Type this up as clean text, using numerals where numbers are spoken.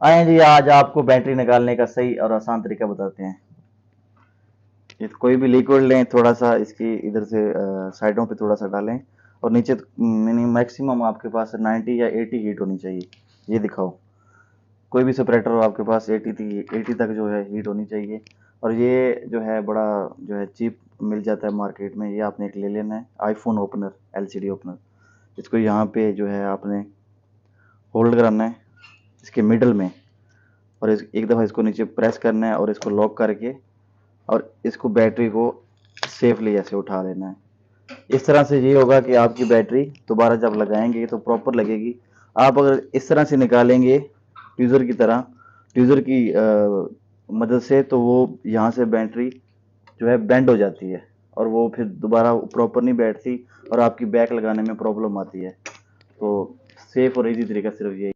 आए जी, आज आपको बैटरी निकालने का सही और आसान तरीका बताते हैं। ये कोई भी लिक्विड लें, थोड़ा सा इसकी इधर से साइडों पे थोड़ा सा डालें और नीचे मिनिमम मैक्सिमम आपके पास 90 या 80 हीट होनी चाहिए। ये दिखाओ, कोई भी सेपरेटर हो आपके पास 80 तक जो है हीट होनी चाहिए। और ये जो है बड़ा जो है चीप मिल जाता है मार्केट में। ये आपने एक ले लेना है, आईफोन ओपनर, एलसीडी ओपनर। इसको यहाँ पे जो है आपने होल्ड कराना है इसके मिडल में, और एक दफ़ा इसको नीचे प्रेस करना है और इसको लॉक करके और इसको बैटरी को सेफली ऐसे उठा लेना है। इस तरह से ये होगा कि आपकी बैटरी दोबारा जब लगाएंगे तो प्रॉपर लगेगी। आप अगर इस तरह से निकालेंगे ट्यूज़र की तरह, ट्यूज़र की मदद से, तो वो यहाँ से बैटरी जो है बेंड हो जाती है और वो फिर दोबारा प्रॉपर नहीं बैठती और आपकी बैक लगाने में प्रॉब्लम आती है। तो सेफ और इजी तरीका सिर्फ ये